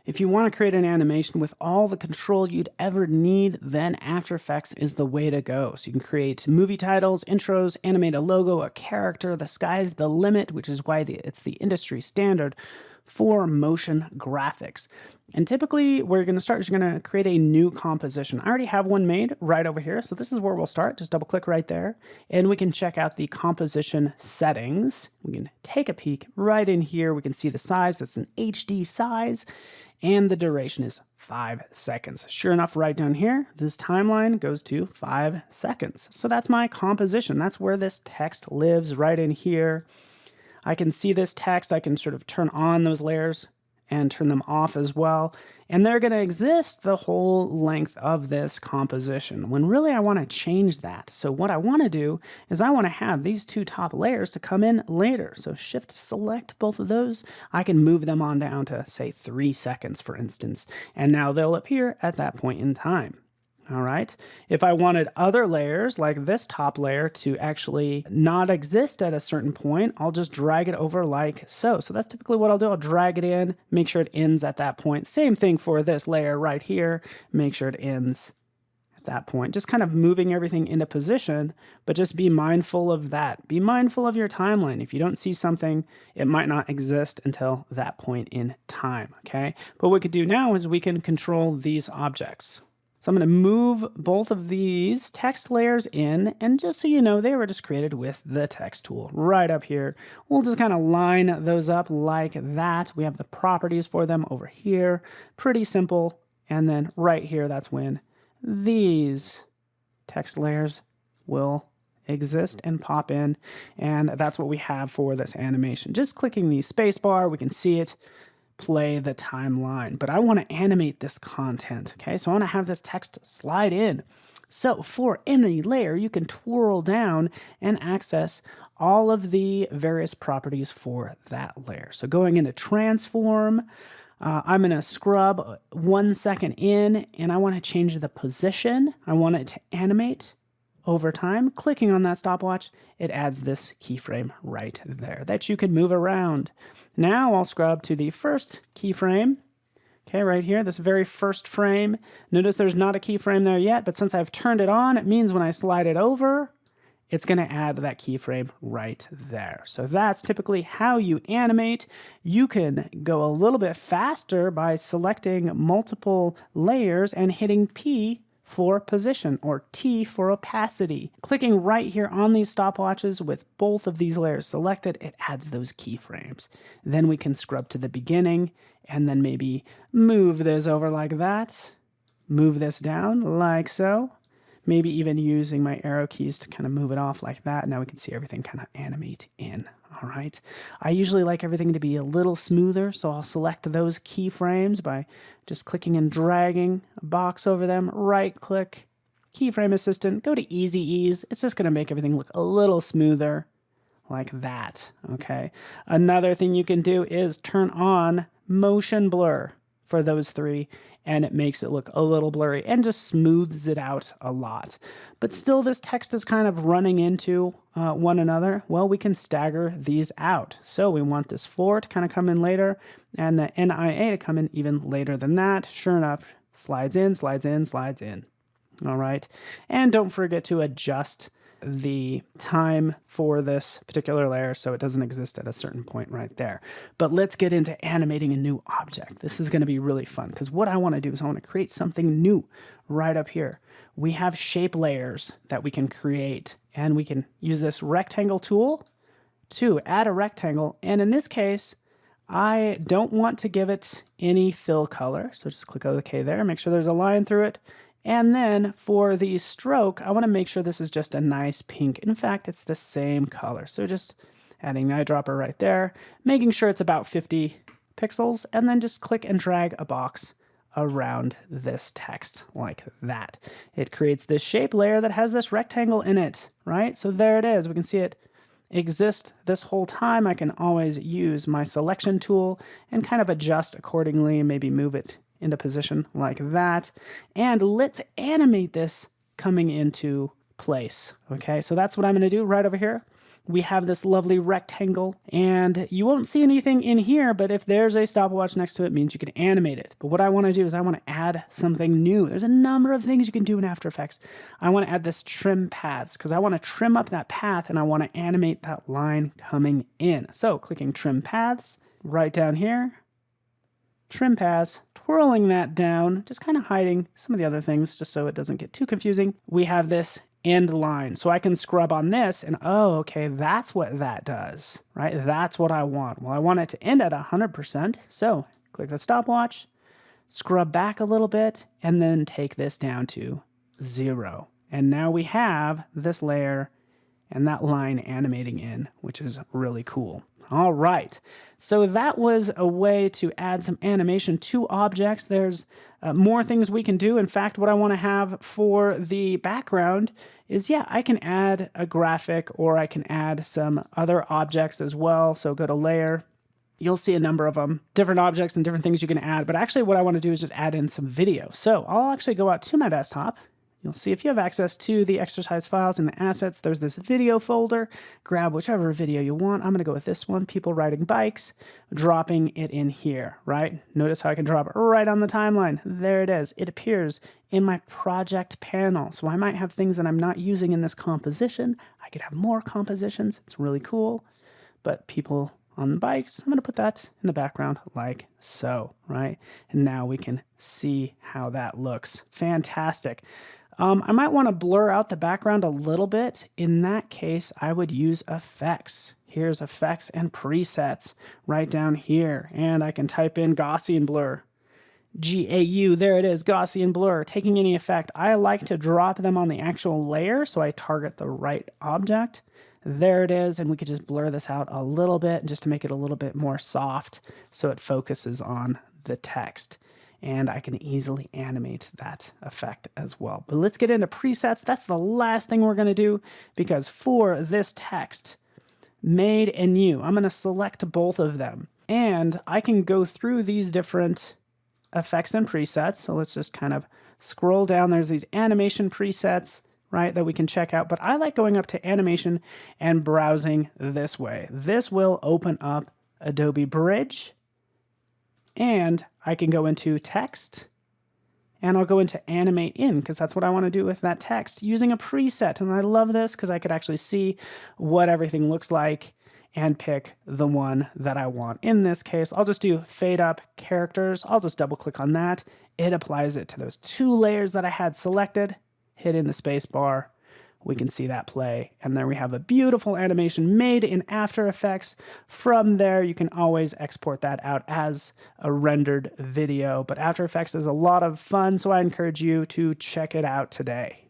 If you want to create an animation with all the control you'd ever need, then After Effects is the way to go. So you can create movie titles, intros, animate a logo, a character. The sky's the limit, which is why it's the industry standard for motion graphics. And typically, where you're going to start is you're going to create a new composition. I already have one made right over here, so this is where we'll start. Just double click right there, and we can check out the composition settings. We can take a peek right in here. We can see the size. That's an HD size, and the duration is 5 seconds. Sure enough, right down here, this timeline goes to 5 seconds. So that's my composition. That's where this text lives, right in here. I can see this text. I can sort of turn on those layers and turn them off as well. And they're going to exist the whole length of this composition, when really I want to change that. So what I want to do is I want to have these two top layers to come in later. So Shift select both of those. I can move them on down to, say, 3 seconds, for instance. And now they'll appear at that point in time. All right. If I wanted other layers, like this top layer, to actually not exist at a certain point, I'll just drag it over like so. So that's typically what I'll do. I'll drag it in, make sure it ends at that point. Same thing for this layer right here. Make sure it ends at that point. Just kind of moving everything into position, but just be mindful of that. Be mindful of your timeline. If you don't see something, it might not exist until that point in time, okay? But what we could do now is we can control these objects. So I'm going to move both of these text layers in, and just so you know, they were just created with the text tool right up here. We'll just kind of line those up like that. We have the properties for them over here. Pretty simple. And then right here, that's when these text layers will exist and pop in. And that's what we have for this animation. Just clicking the space bar, we can see it play the timeline, but I want to animate this content. Okay, so I want to have this text slide in. So for any layer, you can twirl down and access all of the various properties for that layer. So going into transform, I'm going to scrub 1 second in, and I want to change the position. I want it to animate over time. Clicking on that stopwatch, it adds this keyframe right there that you can move around. Now I'll scrub to the first keyframe. Okay, right here, this very first frame. Notice there's not a keyframe there yet, but since I've turned it on, it means when I slide it over, it's going to add that keyframe right there. So that's typically how you animate. You can go a little bit faster by selecting multiple layers and hitting P for position, or T for opacity. Clicking right here on these stopwatches with both of these layers selected, it adds those keyframes. Then we can scrub to the beginning and then maybe move this over like that. Move this down like so. Maybe even using my arrow keys to kind of move it off like that. Now we can see everything kind of animate in. All right. I usually like everything to be a little smoother, so I'll select those keyframes by just clicking and dragging a box over them. Right click, keyframe assistant, go to easy ease. It's just going to make everything look a little smoother like that. Okay. Another thing you can do is turn on motion blur for those three, and it makes it look a little blurry and just smooths it out a lot. But still, this text is kind of running into one another. Well, we can stagger these out. So we want this 4 to kind of come in later, and the NIA to come in even later than that. Sure enough, slides in, slides in, slides in. All right. And don't forget to adjust the time for this particular layer so it doesn't exist at a certain point right there. But let's get into animating a new object. This is going to be really fun because what I want to do is I want to create something new right up here. We have shape layers that we can create, and we can use this rectangle tool to add a rectangle. And in this case, I don't want to give it any fill color. So just click OK there, make sure there's a line through it. And then for the stroke, I want to make sure this is just a nice pink. In fact, it's the same color. So just adding the eyedropper right there, making sure it's about 50 pixels, and then just click and drag a box around this text like that. It creates this shape layer that has this rectangle in it, right? So there it is. We can see it exist this whole time. I can always use my selection tool and kind of adjust accordingly, maybe move it into position like that. And let's animate this coming into place. Okay, so that's what I'm going to do right over here. we have this lovely rectangle, and you won't see anything in here, but if there's a stopwatch next to it, it means you can animate it. But what I want to do is I want to add something new. There's a number of things you can do in After Effects. I want to add this trim paths because I want to trim up that path and I want to animate that line coming in. So clicking trim paths right down here, trim paths, twirling that down, just kind of hiding some of the other things just so it doesn't get too confusing. We have this end line. So I can scrub on this and, oh, okay, that's what that does, right? That's what I want. Well, I want it to end at 100%. So click the stopwatch, scrub back a little bit, and then take this down to 0. And now we have this layer and that line animating in, which is really cool. All right, so that was a way to add some animation to objects. There's more things we can do. In fact, what I want to have for the background is, yeah, I can add a graphic or I can add some other objects as well. So go to layer. You'll see a number of them, different objects and different things you can add. But actually what I want to do is just add in some video. So I'll actually go out to my desktop. You'll see if you have access to the exercise files and the assets, there's this video folder. Grab whichever video you want. I'm going to go with this one, people riding bikes, dropping it in here, right? Notice how I can drop it right on the timeline. There it is. It appears in my project panel. So I might have things that I'm not using in this composition. I could have more compositions. It's really cool. But people on the bikes, I'm going to put that in the background like so, right? And now we can see how that looks. Fantastic. I might want to blur out the background a little bit. In that case, I would use effects. Here's effects and presets right down here. And I can type in Gaussian blur. GAU, there it is, Gaussian blur. Taking any effect. I like to drop them on the actual layer so I target the right object. There it is, and we could just blur this out a little bit just to make it a little bit more soft so it focuses on the text. And I can easily animate that effect as well. But let's get into presets. That's the last thing we're going to do, because for this text, made and new, I'm going to select both of them. And I can go through these different effects and presets. So let's just kind of scroll down. There's these animation presets, right, that we can check out. But I like going up to animation and browsing this way. This will open up Adobe Bridge. And I can go into text and I'll go into animate in because that's what I want to do with that text using a preset. And I love this because I could actually see what everything looks like and pick the one that I want. In this case, I'll just do fade up characters. I'll just double click on that. It applies it to those two layers that I had selected. Hit in the space bar. We can see that play. And there we have a beautiful animation made in After Effects. From there, you can always export that out as a rendered video. But After Effects is a lot of fun, so I encourage you to check it out today.